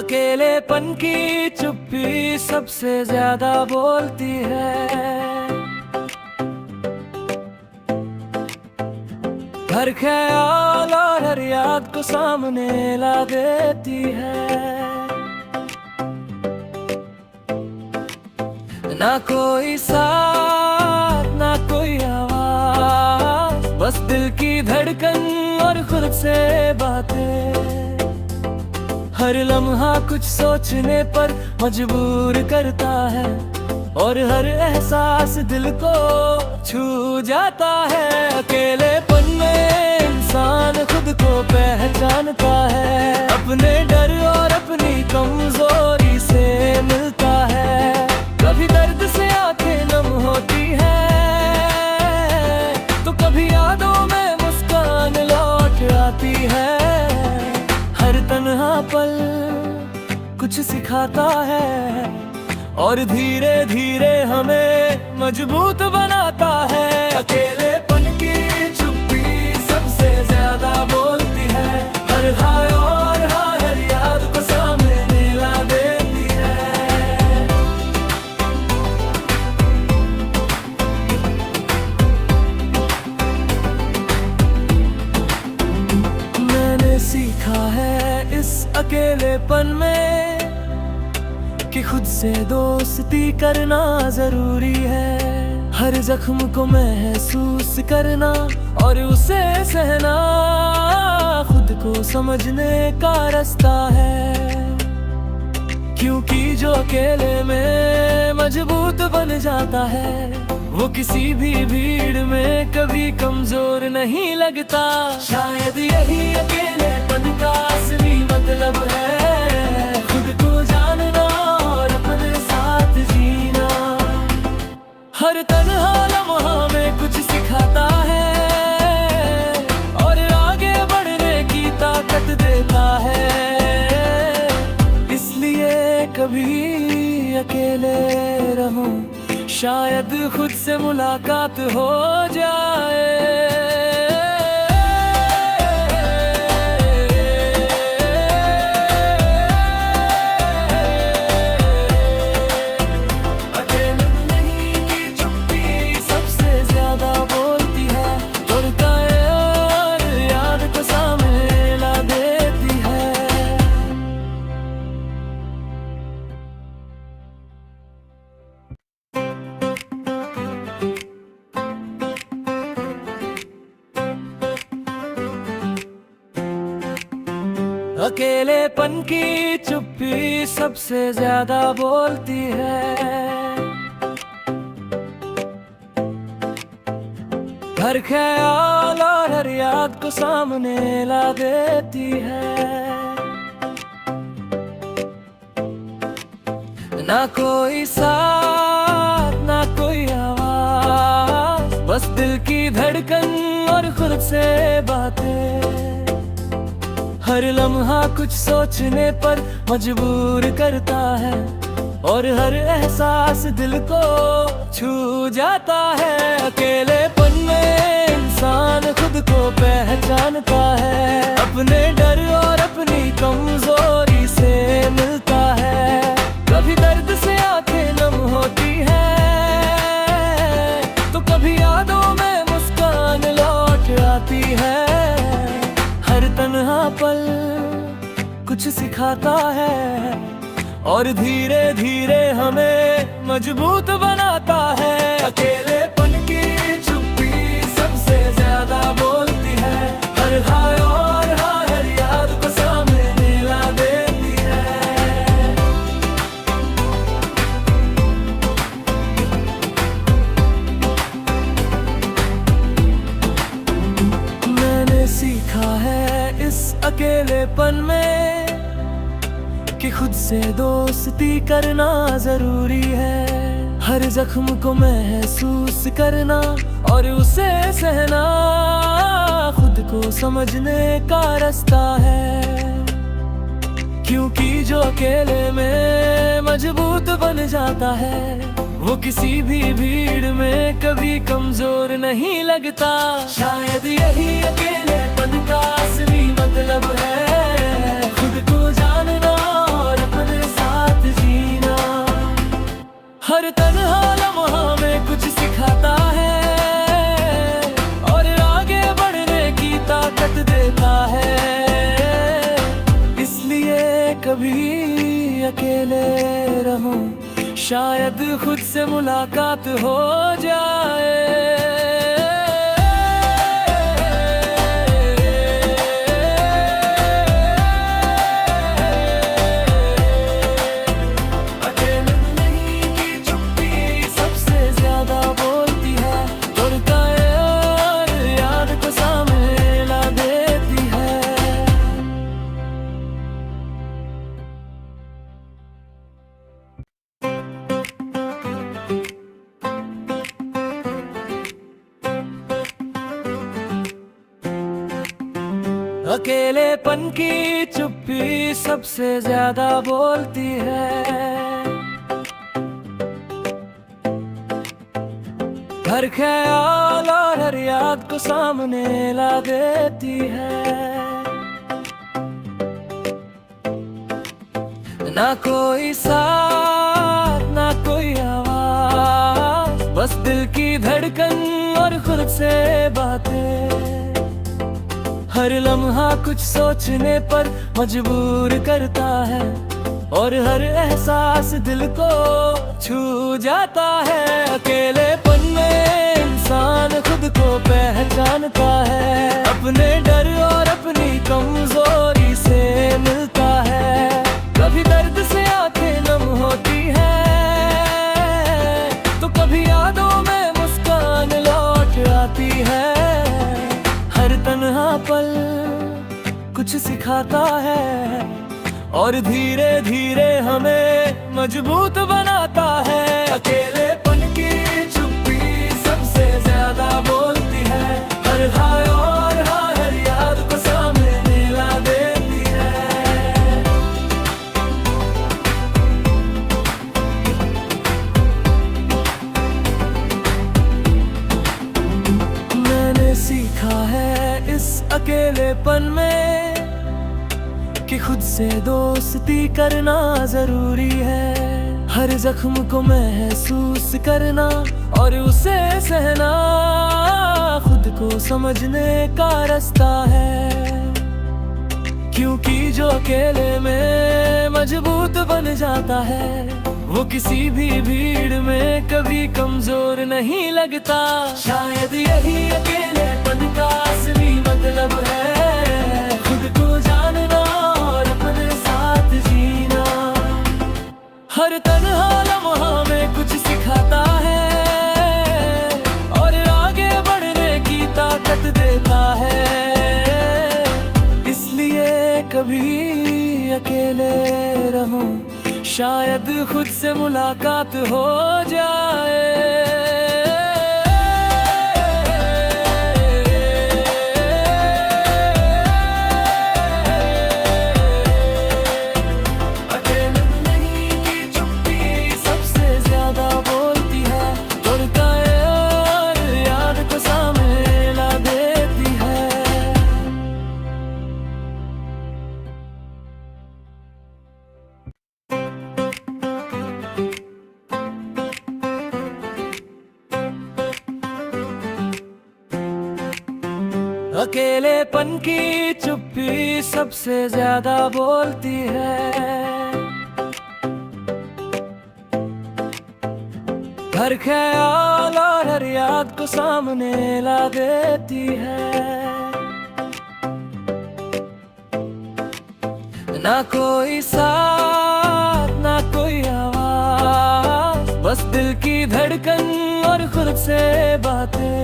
अकेलेपन की चुप्पी सबसे ज्यादा बोलती है। हर ख्याल और हर याद को सामने ला देती है। ना कोई साथ ना कोई आवाज, बस दिल की धड़कन और खुद से बातें। हर लम्हा कुछ सोचने पर मजबूर करता है और हर एहसास दिल को छू जाता है। अकेलेपन में इंसान खुद को पहचानता है, अपने डर और अपनी कमजोरी से मिलता है। कभी दर्द से आंखें नम होती है तो कभी यादों में मुस्कान लौट आती है। हर तन्हा पल कुछ सिखाता है और धीरे धीरे हमें मजबूत बनाता है। अकेलेपन की चुप्पी सबसे ज्यादा बोलती है। हर हाय और हर याद को सामने ला देती है। मैंने सीखा है इस अकेलेपन में कि खुद से दोस्ती करना जरूरी है। हर जख्म को महसूस करना और उसे सहना खुद को समझने का रास्ता है। क्योंकि जो अकेले में मजबूत बन जाता है वो किसी भी भीड़ में कभी कमजोर नहीं लगता। शायद यही अकेलेपन का असली मतलब है, खुद को जानना और अपने साथ जीना। हर तन्हा लम्हा में कुछ सिखाता है और आगे बढ़ने की ताकत देता है। इसलिए कभी अकेले रहूं, शायद खुद से मुलाकात हो जाए। अकेलेपन की चुप्पी सबसे ज्यादा बोलती है। हर ख्याल और हर याद को सामने ला देती है। ना कोई साथ ना कोई आवाज, बस दिल की धड़कन और खुद से बातें। हर लम्हा कुछ सोचने पर मजबूर करता है और हर एहसास दिल को छू जाता है। अकेलेपन में इंसान खुद को पहचानता है, अपने डर और अपनी कमजोरी से मिलता है। कभी दर्द से आंखें नम होती है तो कभी यादों में मुस्कान लौट आती है। हर तन्हा पल कुछ सिखाता है और धीरे धीरे हमें मजबूत बनाता है। अकेलेपन की चुप्पी सबसे ज्यादा बोलती है। हर हाय और हर याद को सामने ला देती है। मैंने सीखा है इस अकेलेपन में कि खुद से दोस्ती करना जरूरी है। हर जख्म को महसूस करना और उसे सहना खुद को समझने का रास्ता है। क्योंकि जो अकेले में मजबूत बन जाता है वो किसी भी भीड़ में कभी कमजोर नहीं लगता। शायद यही अकेलेपन का असली मतलब है, खुद को जानना और हर तन्हा लम्हा में कुछ सिखाता है और आगे बढ़ने की ताकत देता है। इसलिए कभी अकेले रहूं, शायद खुद से मुलाकात हो जाए। अकेलेपन की चुप्पी सबसे ज्यादा बोलती है। हर ख्याल और हर याद को सामने ला देती है। ना कोई साथ ना कोई आवाज, बस दिल की धड़कन और खुद से बातें। हर लम्हा कुछ सोचने पर मजबूर करता है और हर एहसास दिल को छू जाता है। अकेलेपन में इंसान खुद को पहचानता है, अपने डर और अपनी कमजोरी से मिलता है। कभी दर्द से आंखें नम होती है तो कभी यादों में मुस्कान लौट आती है। हर तन्हा पल कुछ सिखाता है और धीरे धीरे हमें मजबूत बनाता है। अकेलेपन की चुप्पी सबसे ज्यादा बोलती है। हर हाय और हर याद को सामने ला देती है। मैंने सीखा है इस अकेलेपन में कि खुद से दोस्ती करना जरूरी है। हर जख्म को महसूस करना और उसे सहना खुद को समझने का रास्ता है। क्योंकि जो अकेले में मजबूत बन जाता है वो किसी भी भीड़ में कभी कमजोर नहीं लगता। शायद यही अकेलेपन का असली मतलब है, खुद को जानना और अपने साथ जीना। हर तन्हा लम्हा में कुछ सिखाता है और आगे बढ़ने की ताकत देता है। इसलिए कभी अकेले रहूं, शायद खुद से मुलाकात हो जाए। अकेलेपन की चुप्पी सबसे ज्यादा बोलती है। हर ख्याल और हर याद को सामने ला देती है। ना कोई साथ ना कोई आवाज, बस दिल की धड़कन और खुद से बातें।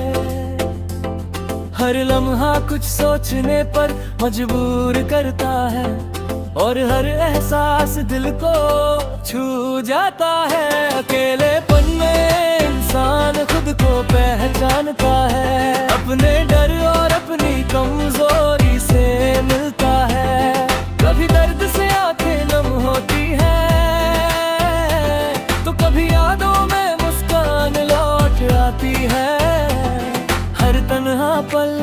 हर लम्हा कुछ सोचने पर मजबूर करता है और हर एहसास दिल को छू जाता है। अकेलेपन में इंसान खुद को पहचानता है, अपने डर और अपनी कमजोरी से मिलता है। कभी दर्द से आंखें नम होती है तो कभी यादों में मुस्कान लौट आती है। हर तन्हा पल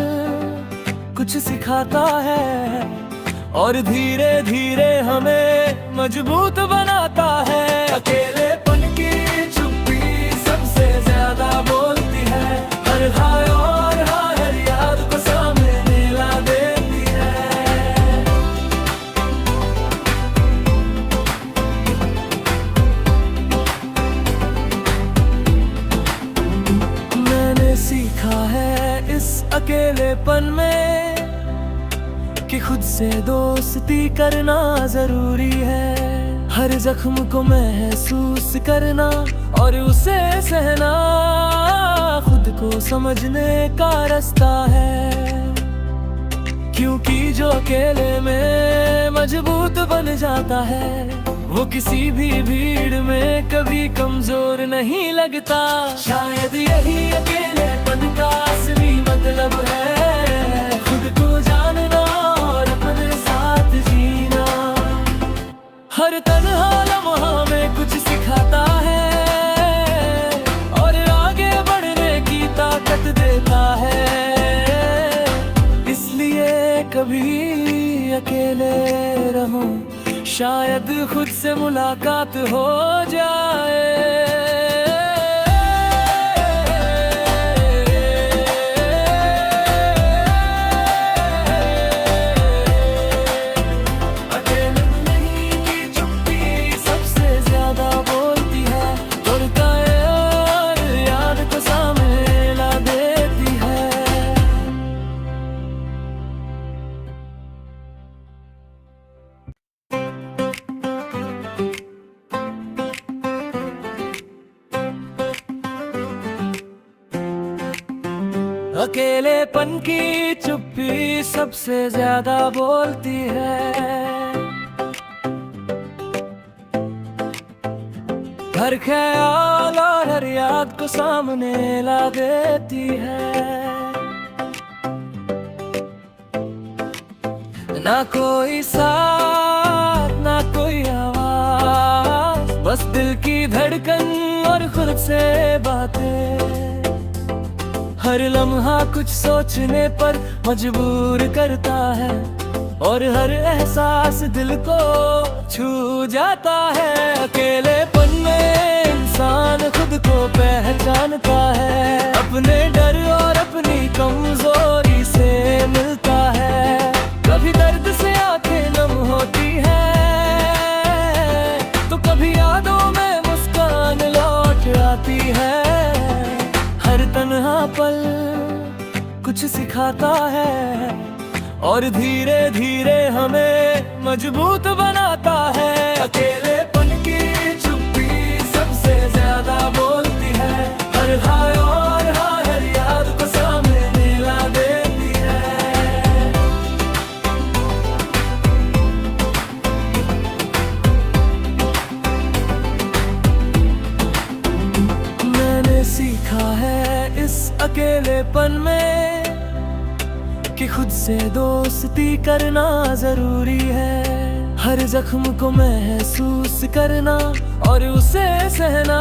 कुछ सिखाता है और धीरे धीरे हमें मजबूत बनाता है। अकेलेपन की चुप्पी सीखा है इस अकेलेपन में कि खुद से दोस्ती करना जरूरी है। हर जख्म को महसूस करना और उसे सहना खुद को समझने का रास्ता है। क्योंकि जो अकेले में मजबूत बन जाता है वो किसी भी भीड़ में कभी कमजोर नहीं लगता। शायद यही अकेलेपन का असली मतलब है, खुद को जानना और अपने साथ जीना। हर तन्हा लम्हा में कुछ सिखाता है और आगे बढ़ने की ताकत देता है। इसलिए कभी अकेले रहूं, शायद खुद से मुलाकात हो जाए। अकेले नहीं की चुप्पी सबसे ज्यादा बोलती है, तोड़ता है और याद को सामने ला देती है। अकेलेपन की चुप्पी सबसे ज्यादा बोलती है। हर ख्याल और हर याद को सामने ला देती है। ना कोई साथ ना कोई आवाज, बस दिल की धड़कन और खुद से बातें। हर लम्हा कुछ सोचने पर मजबूर करता है और हर एहसास दिल को छू जाता है। अकेलेपन में इंसान खुद को पहचानता है, अपने डर और अपनी कमजोरी से मिलता है। कभी दर्द से आंखें नम होती है तो कभी यादों में मुस्कान लौट आती है। हर तन्हा पल कुछ सिखाता है और धीरे धीरे हमें मजबूत बनाता है। अकेलेपन की चुप्पी सबसे ज्यादा बोलती है, हर हाय और हाय हर याद को सामने ला देती है। मैंने सीखा है इस अकेलेपन में कि खुद से दोस्ती करना जरूरी है। हर जख्म को महसूस करना और उसे सहना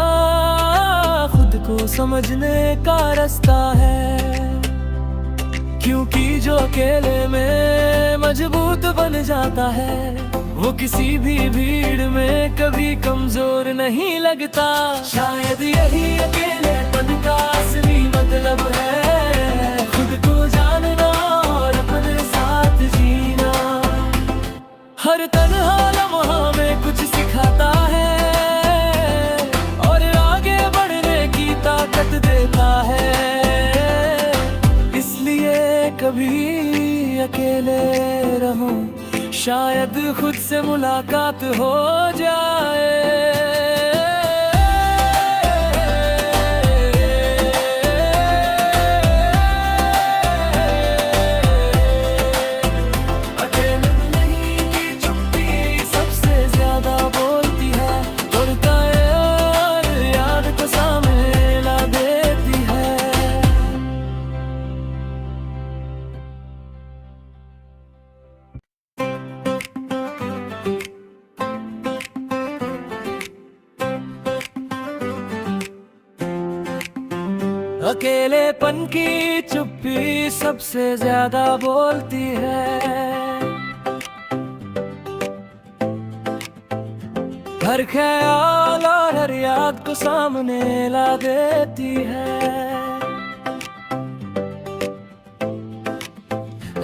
खुद को समझने का रास्ता है। क्योंकि जो अकेले में मजबूत बन जाता है वो किसी भी भीड़ में कभी कमजोर नहीं लगता। शायद यही अकेलेपन का असली मतलब है, खुद को जानना और अपने साथ जीना। हर तन्हा लम्हा में कुछ सिखाता है और आगे बढ़ने की ताकत देता है। इसलिए कभी अकेले रहूं, शायद खुद से मुलाकात हो जाए। अकेले नहीं की चुप्पी सबसे ज्यादा बोलती है, तोड़ता है और याद को सामने ला देती है। अकेलेपन की चुप्पी सबसे ज्यादा बोलती है। हर ख्याल और हर याद को सामने ला देती है।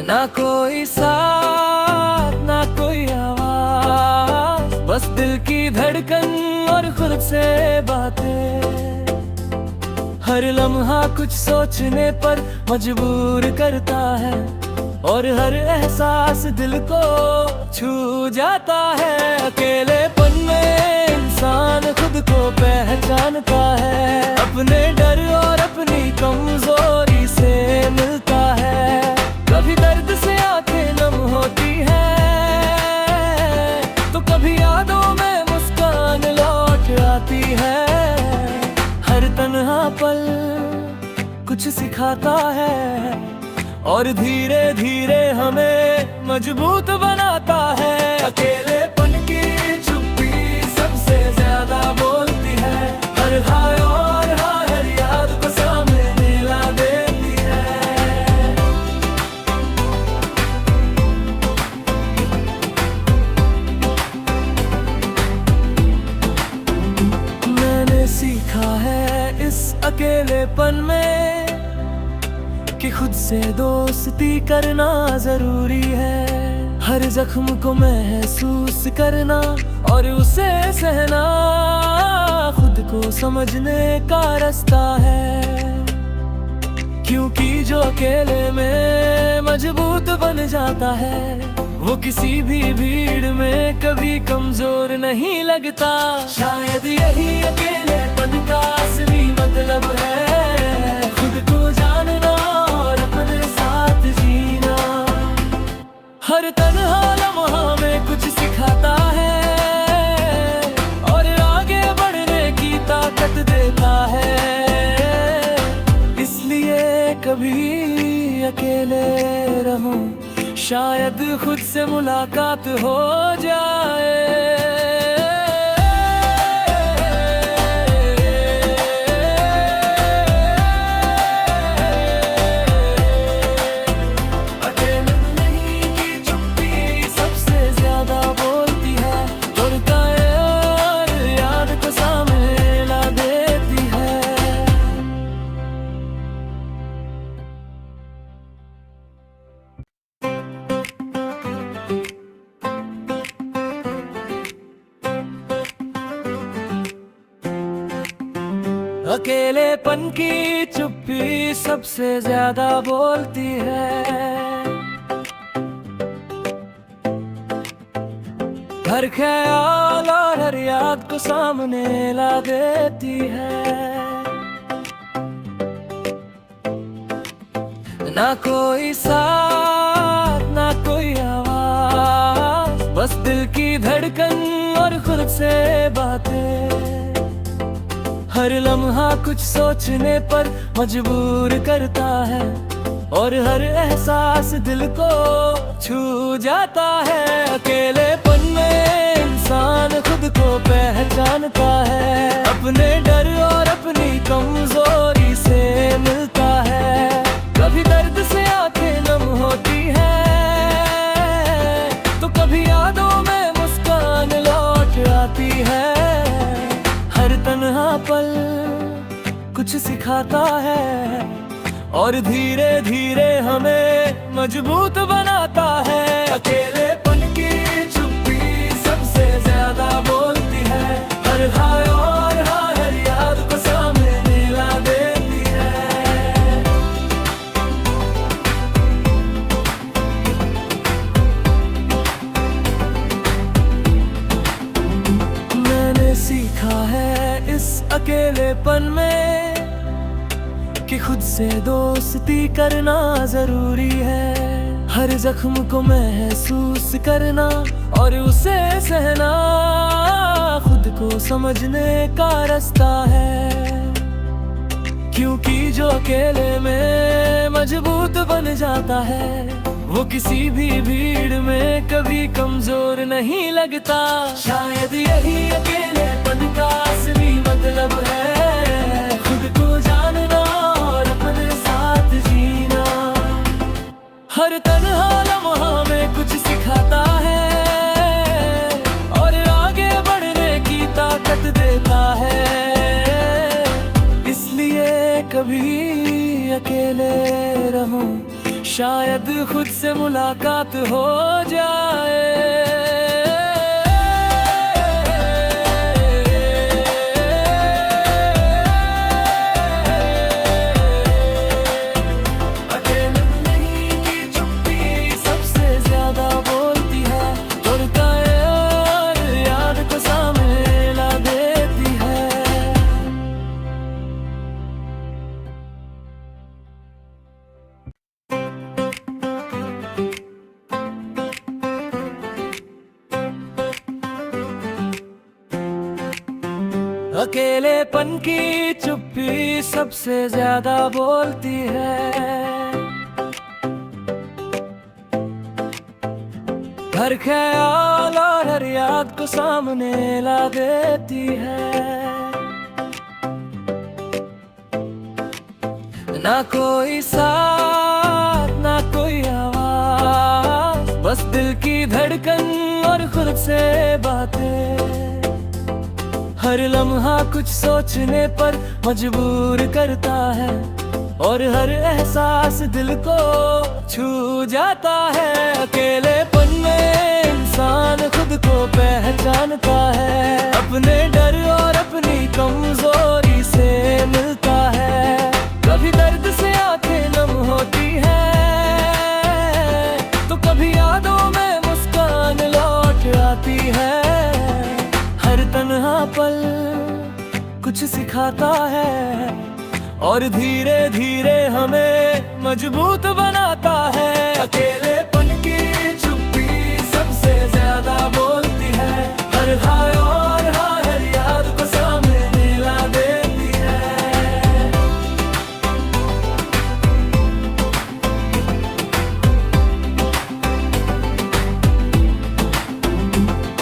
ना कोई साथ ना कोई आवाज, बस दिल की धड़कन और खुद से बातें। हर लम्हा कुछ सोचने पर मजबूर करता है, और हर एहसास दिल को छू जाता है। अकेलेपन में इंसान खुद को पहचानता है, अपने डर और अपनी कमजोरी से मिलता है। कभी दर्द से आंखें नम होती है, तो कभी यादों में मुस्कान लौट आती है। हर तन्हा पल कुछ सिखाता है, और धीरे धीरे हमें मजबूत बनाता है। अकेलेपन की चुप्पी सबसे ज्यादा बोलती है, हर हाय और हर याद को सामने ला देती है। मैंने सीखा है इस अकेलेपन में कि खुद से दोस्ती करना जरूरी है। हर जख्म को महसूस करना और उसे सहना खुद को समझने का रास्ता है। क्योंकि जो अकेले में मजबूत बन जाता है, वो किसी भी भीड़ में कभी कमजोर नहीं लगता। शायद यही अकेलेपन का असली मतलब है, खुद को जानना और अपने साथ जीना। हर तन्हा लम्हा में कुछ सिखाता है, और आगे बढ़ने की ताकत देता है। इसलिए कभी अकेले रहूं, शायद खुद से मुलाकात हो जाए। अकेलेपन की चुप्पी सबसे ज्यादा बोलती है, हर ख्याल और हर याद को सामने ला देती है। ना कोई साथ ना कोई आवाज, बस दिल की धड़कन और खुद से बातें। हर लम्हा कुछ सोचने पर मजबूर करता है, और हर एहसास दिल को छू जाता है। अकेलेपन में इंसान खुद को पहचानता है, अपने डर और अपनी कमजोरी से मिलता है। कभी दर्द से आंखें नम होती है, तो कभी यादों में मुस्कान लौट आती है। हर तन्हा पल कुछ सिखाता है, और धीरे धीरे हमें मजबूत बनाता है। अकेलेपन की चुप्पी सबसे ज्यादा बोलती है, हर हाय और हर याद को सामने ला देती है। मैंने सीखा है इस अकेलेपन में कि खुद से दोस्ती करना जरूरी है। हर जख्म को महसूस करना और उसे सहना खुद को समझने का रास्ता है। क्योंकि जो अकेले में मजबूत बन जाता है, वो किसी भी भीड़ में कभी कमजोर नहीं लगता। शायद यही अकेलेपन का असली मतलब है, खुद को जानना और अपने साथ जीना। हर तन्हा लम्हा में कुछ सिखाता है, और आगे बढ़ने की ताकत देता है। इसलिए कभी अकेले रहूं, शायद खुद से मुलाकात हो जाए। अकेलेपन की चुप्पी सबसे ज्यादा बोलती है। हर ख्याल और हर याद को सामने ला देती है। ना कोई साथ ना कोई आवाज, बस दिल की धड़कन और खुद से बातें। हर लम्हा कुछ सोचने पर मजबूर करता है, और हर एहसास दिल को छू जाता है। अकेलेपन में इंसान खुद को पहचानता है, अपने डर और अपनी कमजोरी से मिलता है। कभी दर्द से आंखें नम होती है, तो कभी यादों में मुस्कान लौट आती है। हर तन्हा पल कुछ सिखाता है, और धीरे धीरे हमें मजबूत बनाता है। अकेलेपन की चुप्पी सबसे ज्यादा बोलती है। हर हाय और हर याद को सामने ला देती है।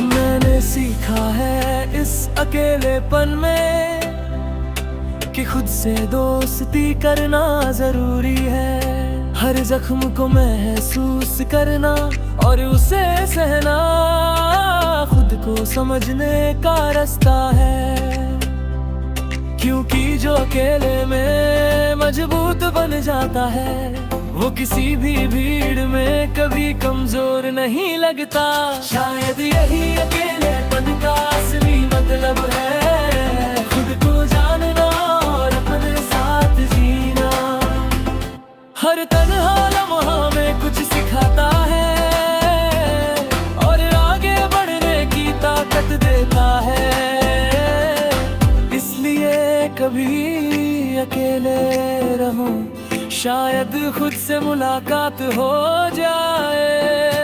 मैंने सीखा है इस अकेलेपन में कि खुद से दोस्ती करना जरूरी है। हर जख्म को महसूस करना और उसे सहना खुद को समझने का रास्ता है। क्योंकि जो अकेले में मजबूत बन जाता है, वो किसी भी भीड़ में कभी कमजोर नहीं लगता। शायद यही अकेलेपन का असली मतलब है, खुद को जानना और अपने साथ जीना। हर तन्हा लम्हा में कुछ सिखाता है, और आगे बढ़ने की ताकत देता है। इसलिए कभी अकेले रहो, शायद खुद से मुलाकात हो जाए।